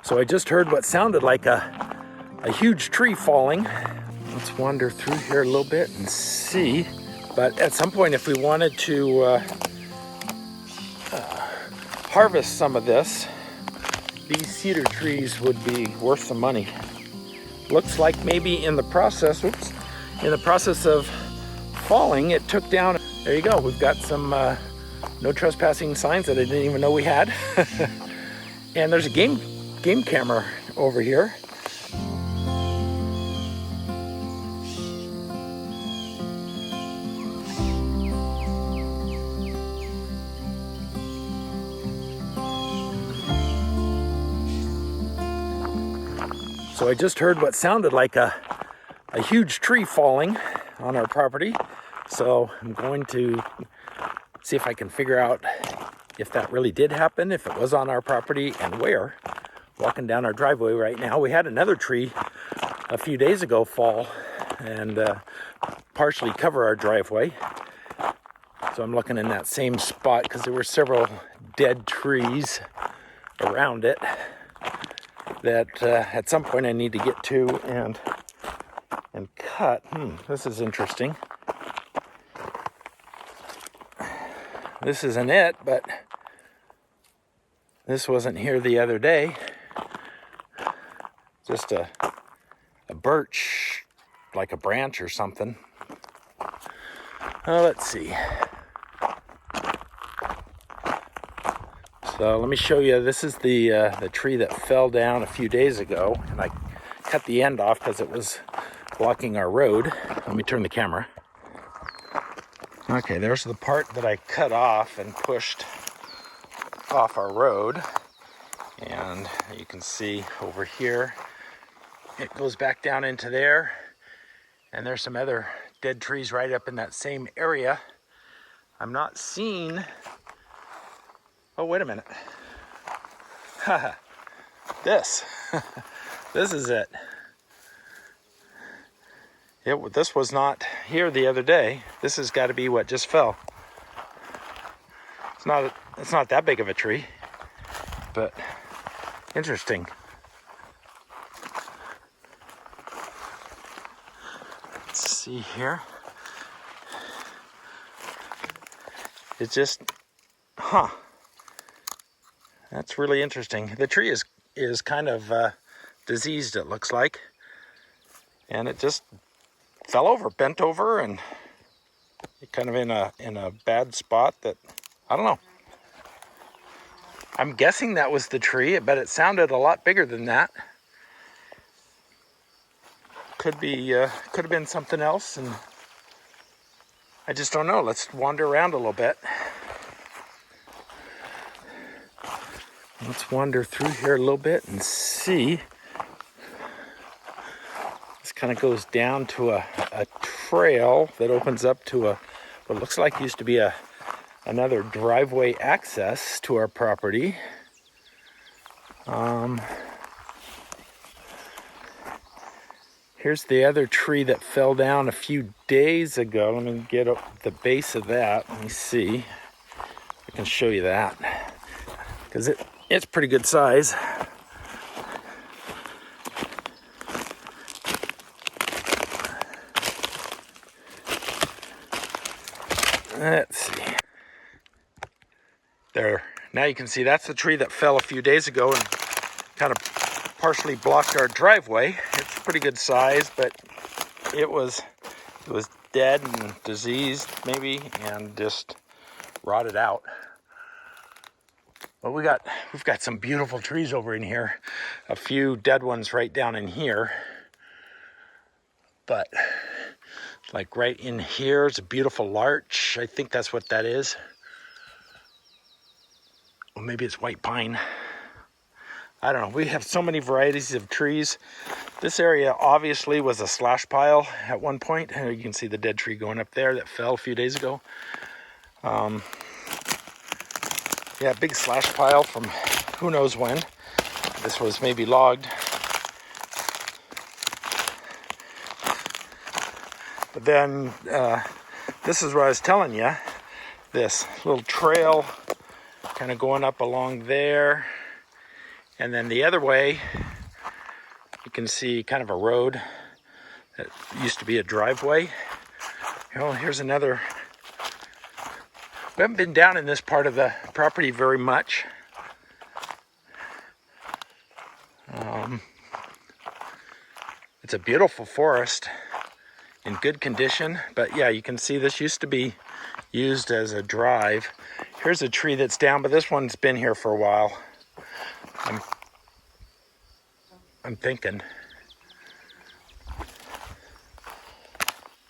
So I just heard what sounded like a huge tree falling. Let's wander through here a little bit and see. But at some point, if we wanted to harvest some of this, these cedar trees would be worth some money. Looks like maybe in the process, of falling, it took down. There you go. We've got some no trespassing signs that I didn't even know we had. And there's a game camera over here. So I just heard what sounded like a huge tree falling on our property. So I'm going to see if I can figure out if that really did happen, if it was on our property, and where. Walking down our driveway right now. We had another tree a few days ago fall and partially cover our driveway. So I'm looking in that same spot because there were several dead trees around it that at some point I need to get to and cut. This is interesting. This isn't it, but this wasn't here the other day. Just a birch, like a branch or something. Let's see. So let me show you. This is the tree that fell down a few days ago, and I cut the end off because it was blocking our road. Let me turn the camera. Okay, there's the part that I cut off and pushed off our road. And you can see over here, it goes back down into there. And there's some other dead trees right up in that same area. I'm not seeing... Oh, wait a minute. This. This is it. This was not here the other day. This has got to be what just fell. It's not that big of a tree, but interesting. Let's see here. It's just, that's really interesting. The tree is kind of diseased, it looks like, and it just fell over, bent over, and kind of in a bad spot that, I don't know. I'm guessing that was the tree, but it sounded a lot bigger than that. Could have been something else, and I just don't know. Let's wander around a little bit. Let's wander through here a little bit and see. This kind of goes down to a trail that opens up to what looks like used to be another driveway access to our property. Here's the other tree that fell down a few days ago. Let me get up the base of that. Let me see. I can show you that because it's pretty good size. Let's see. There. Now you can see that's the tree that fell a few days ago and kind of partially blocked our driveway. It's pretty good size, but it was dead and diseased maybe and just rotted out. But we've got some beautiful trees over in here. A few dead ones right down in here. But like right in here is a beautiful larch. I think that's what that is. Or maybe it's white pine. I don't know. We have so many varieties of trees. This area obviously was a slash pile at one point. You can see the dead tree going up there that fell a few days ago. Yeah, big slash pile from who knows when. This was maybe logged. But then this is what I was telling you. This little trail kind of going up along there. And then the other way, you can see kind of a road that used to be a driveway. Here's another. We haven't been down in this part of the property very much. It's a beautiful forest in good condition, but yeah, you can see this used to be used as a drive. Here's a tree that's down, but this one's been here for a while. I'm thinking.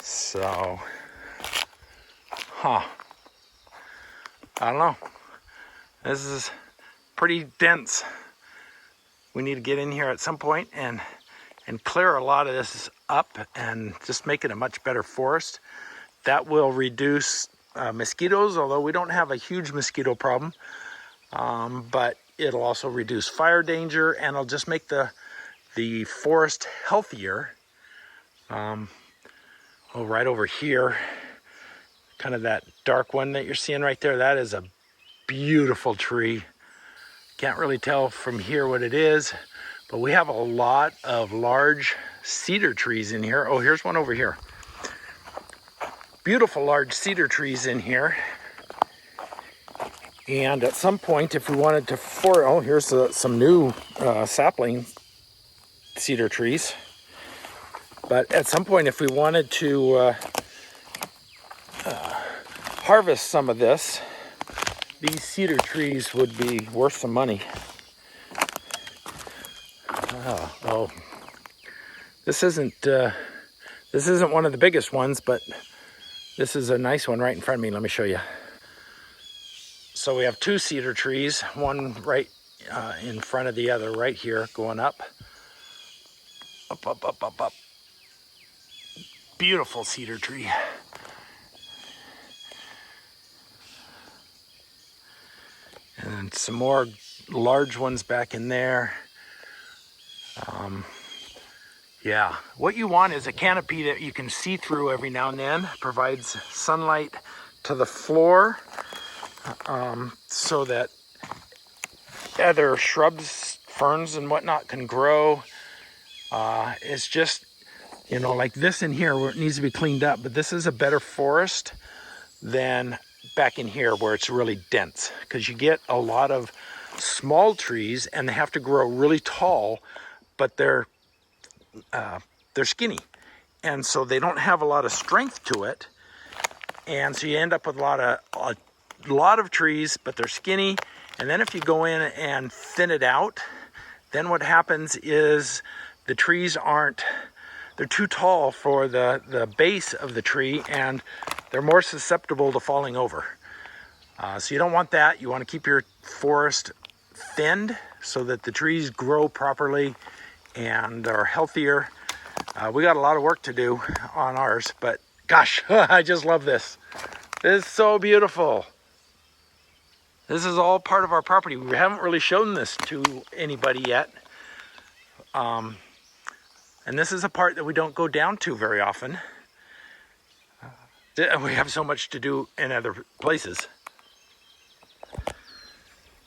So, I don't know. This is pretty dense. We need to get in here at some point and clear a lot of this up and just make it a much better forest. That will reduce mosquitoes, although we don't have a huge mosquito problem. But it'll also reduce fire danger, and it'll just make the forest healthier. Right over here, kind of that dark one that you're seeing right there, that is a beautiful tree. Can't really tell from here what it is, but we have a lot of large cedar trees in here. Oh, here's one over here. Beautiful large cedar trees in here. And at some point, if we wanted to here's some new sapling cedar trees. But at some point, if we wanted to harvest some of this, these cedar trees would be worth some money. This isn't one of the biggest ones, but this is a nice one right in front of me. Let me show you. So we have two cedar trees, one right in front of the other, right here, going up. Up. Beautiful cedar tree. And some more large ones back in there. Yeah, what you want is a canopy that you can see through every now and then. Provides sunlight to the floor so that other shrubs, ferns and whatnot can grow. It's just, like this in here where it needs to be cleaned up, but this is a better forest than back in here where it's really dense, because you get a lot of small trees and they have to grow really tall, but they're skinny, and so they don't have a lot of strength to it, and so you end up with a lot of trees, but they're skinny. And then if you go in and thin it out, then what happens is the trees they're too tall for the base of the tree, and they're more susceptible to falling over. So you don't want that. You want to keep your forest thinned so that the trees grow properly and are healthier. We got a lot of work to do on ours, but gosh, I just love this. This is so beautiful. This is all part of our property. We haven't really shown this to anybody yet. And this is a part that we don't go down to very often. We have so much to do in other places.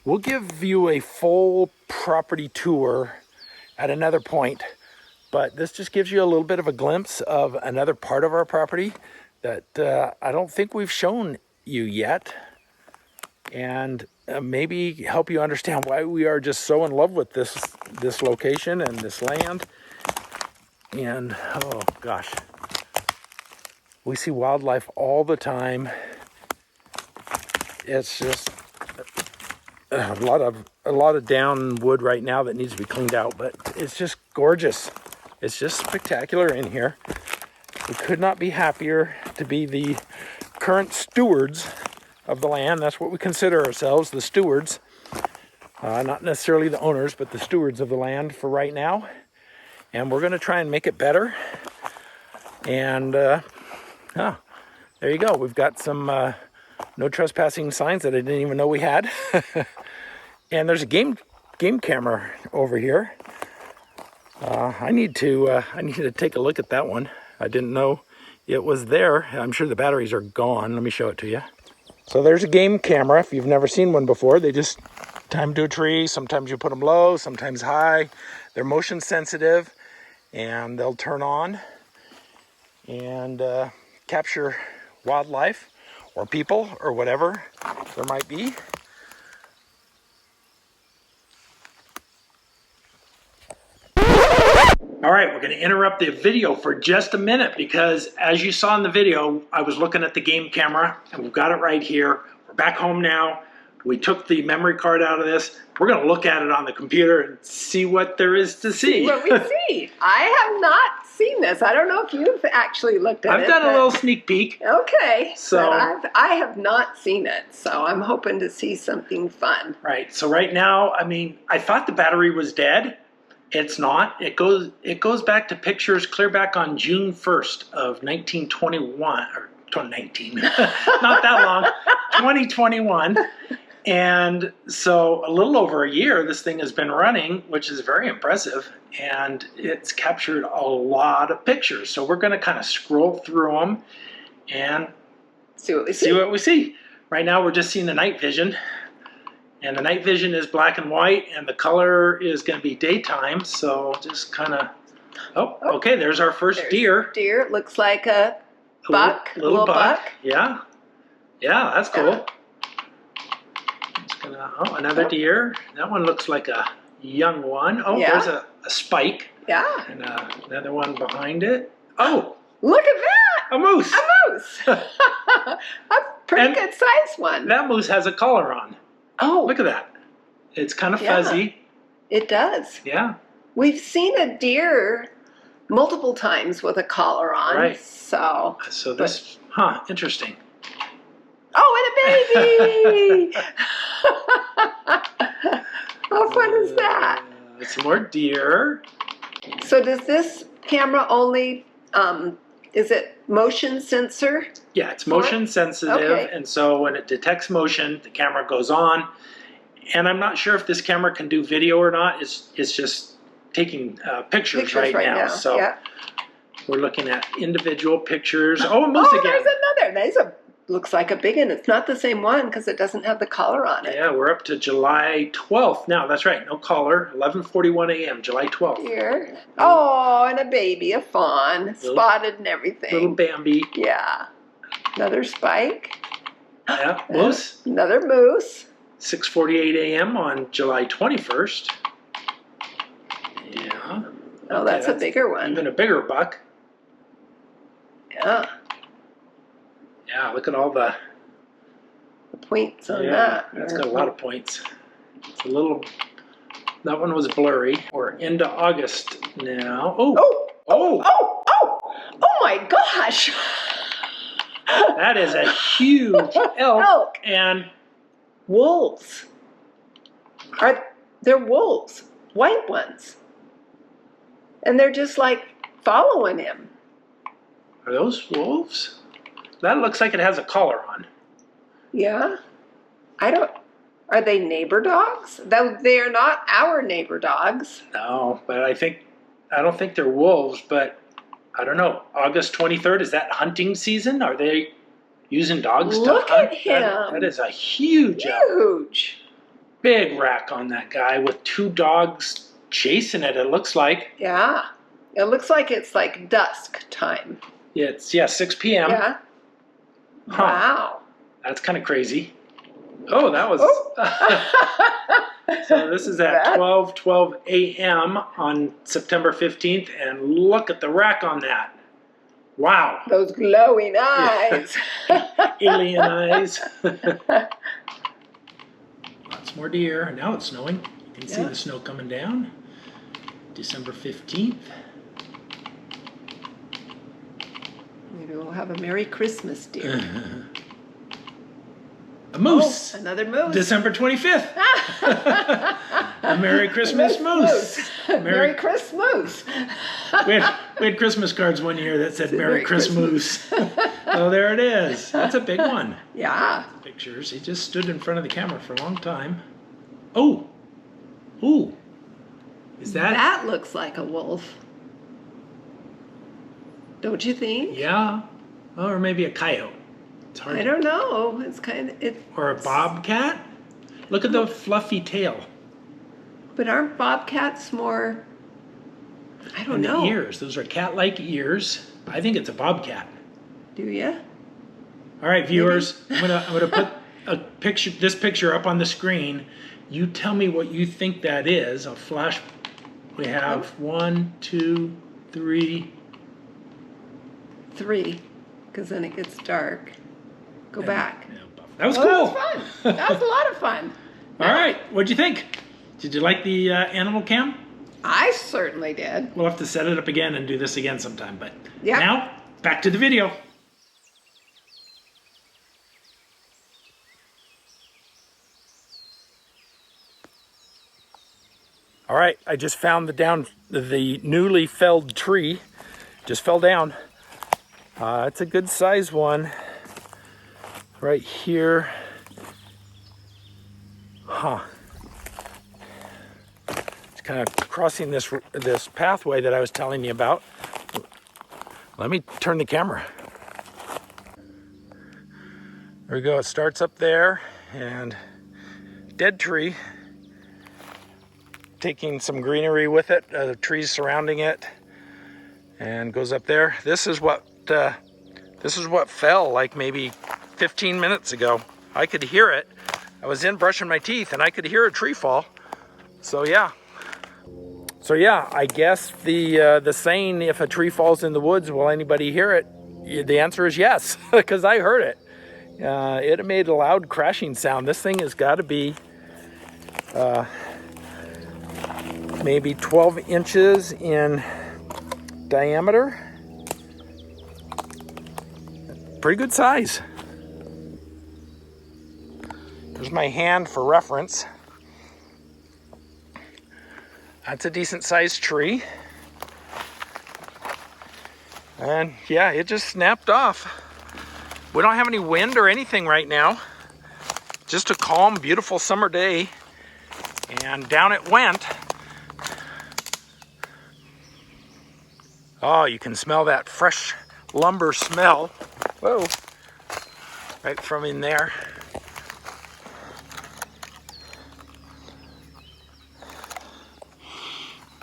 We'll give you a full property tour at another point, but this just gives you a little bit of a glimpse of another part of our property that I don't think we've shown you yet, and maybe help you understand why we are just so in love with this location and this land. And oh gosh, we see wildlife all the time. It's just a lot of down wood right now that needs to be cleaned out, but it's just gorgeous. It's just spectacular in here. We could not be happier to be the current stewards of the land. That's what we consider ourselves, the stewards. Not necessarily the owners, but the stewards of the land for right now. And we're going to try and make it better. And there you go. We've got some no trespassing signs that I didn't even know we had. And there's a game camera over here. I need to take a look at that one. I didn't know it was there. I'm sure the batteries are gone. Let me show it to you. So there's a game camera. If you've never seen one before, they just time to a tree. Sometimes you put them low, sometimes high. They're motion sensitive, and they'll turn on and capture wildlife or people or whatever there might be. All right, we're going to interrupt the video for just a minute because as you saw in the video, I was looking at the game camera and we've got it right here. We're back home now. We took the memory card out of this. We're going to look at it on the computer and see what there is to see. What we see. I have not seen this. I don't know if you've actually looked at it. I've done a little sneak peek. Okay. So I have not seen it, so I'm hoping to see something fun. Right. So right now, I mean, I thought the battery was dead. It's not. It goes back to pictures clear back on June 1st of 1921 or 2019. Not that long. 2021. And so a little over a year this thing has been running, which is very impressive, and it's captured a lot of pictures. So we're going to kind of scroll through them and see what we see. Right now we're just seeing the night vision. And the night vision is black and white, and the color is going to be daytime. So just kind of, okay, there's our first deer. Deer, it looks like a buck, little buck. Yeah, yeah, that's cool. It's gonna, another deer. That one looks like a young one. Oh, there's a spike. Yeah. And another one behind it. Oh, look at that! A moose. A moose. A pretty good sized one. That moose has a collar on. Oh, look at that. It's kind of fuzzy. It does. Yeah. We've seen a deer multiple times with a collar on. Right. So this, interesting. Oh, and a baby! How fun is that? Some more deer. So does this camera only, is it motion sensor? Yeah, it's motion sensitive, and so when it detects motion, the camera goes on. And I'm not sure if this camera can do video or not. It's just taking pictures right now. So we're looking at individual pictures. Oh, a moose again. There's another. There's looks like a big one. It's not the same one because it doesn't have the collar on it. Yeah, we're up to July 12th now. That's right, no collar. 11:41 a.m. July 12th. Here. Oh, and a baby, a fawn, spotted and everything. Little Bambi. Yeah. Another spike. Yeah, moose. Another moose. 6:48 a.m. on July 21st. Yeah. Oh, that's a bigger one. Even a bigger buck. Yeah. Yeah, look at all the points on that. That's got a lot of points. It's a little, that one was blurry. We're into August now. Oh my gosh! That is a huge elk. And wolves. They're wolves, white ones. And they're just like following him. Are those wolves? That looks like it has a collar on. Yeah. Are they neighbor dogs? They are not our neighbor dogs. No, but I don't think they're wolves, but I don't know. August 23rd, is that hunting season? Are they using dogs to hunt? Look at him. That is a huge elk. Huge. Big rack on that guy with two dogs chasing it, it looks like. Yeah. It looks like it's like dusk time. Yeah, it's 6 p.m. Yeah. Huh. Wow. That's kind of crazy. Oh, that was... So this is at 12:12 a.m. on September 15th, and look at the rack on that. Wow. Those glowing eyes. Alien eyes. Lots more deer. Now it's snowing. You can see the snow coming down. December 15th. Maybe we'll have a Merry Christmas, dear. A moose. Oh, another moose. December 25th. A Merry Christmas moose. Merry Christmas. We had Christmas cards one year that said Merry Christmas. Oh, there it is. That's a big one. Yeah. Pictures. He just stood in front of the camera for a long time. Oh. Ooh. Is that? That looks like a wolf. Don't you think? Yeah. Oh, or maybe a coyote. It's hard. I don't know. It's kind of... Or a bobcat. Look at the fluffy tail. But aren't bobcats more, I don't And know. the ears, those are cat-like ears. I think it's a bobcat. Do you? All right, viewers, I'm gonna put this picture up on the screen. You tell me what you think that is. I'll flash. We have 1, 2, 3. 3, because then it gets dark. Go back. That was Well, cool. that was fun. That was a lot of fun. All right, what'd you think? Did you like the animal cam? I certainly did. We'll have to set it up again and do this again sometime. But Yep. now, back to the video. All right, I just found the newly felled tree. Just fell down. It's a good size one. Right here. Huh. It's kind of crossing this pathway that I was telling you about. Let me turn the camera. There we go. It starts up there, and dead tree. Taking some greenery with it, trees surrounding it, and goes up there. This is what fell like maybe 15 minutes ago. I could hear it. I was in brushing my teeth, and I could hear a tree fall. So yeah. I guess the saying, if a tree falls in the woods, will anybody hear it? The answer is yes, because I heard it. It made a loud crashing sound. This thing has got to be maybe 12 inches in diameter. Pretty good size. There's my hand for reference. That's a decent sized tree. And yeah, it just snapped off. We don't have any wind or anything right now. Just a calm, beautiful summer day. And down it went. Oh, you can smell that fresh lumber smell. Whoa. Right from in there.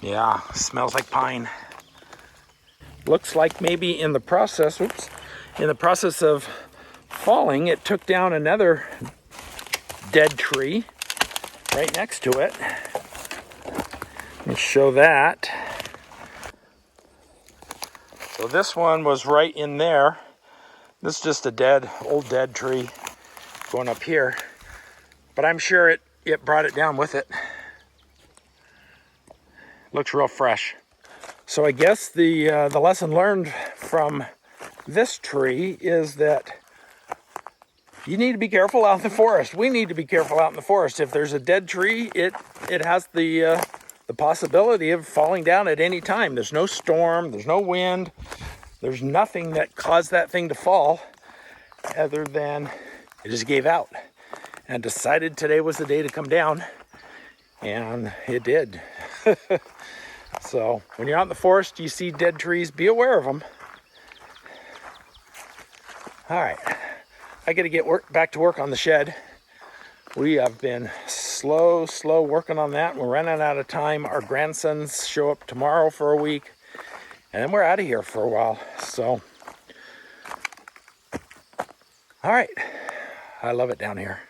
Yeah, smells like pine. Looks like maybe in the process of falling, it took down another dead tree right next to it. Let's show that. So this one was right in there. This is just a old dead tree going up here. But I'm sure it brought it down with it. Looks real fresh. So I guess the lesson learned from this tree is that you need to be careful out in the forest. We need to be careful out in the forest. If there's a dead tree, it has the possibility of falling down at any time. There's no storm, there's no wind, there's nothing that caused that thing to fall other than it just gave out and decided today was the day to come down, and it did. So when you're out in the forest, you see dead trees, be aware of them. All right, I got to get back to work on the shed. We have been slow working on that. We're running out of time. Our grandsons show up tomorrow for a week, and then we're out of here for a while. So, all right, I love it down here.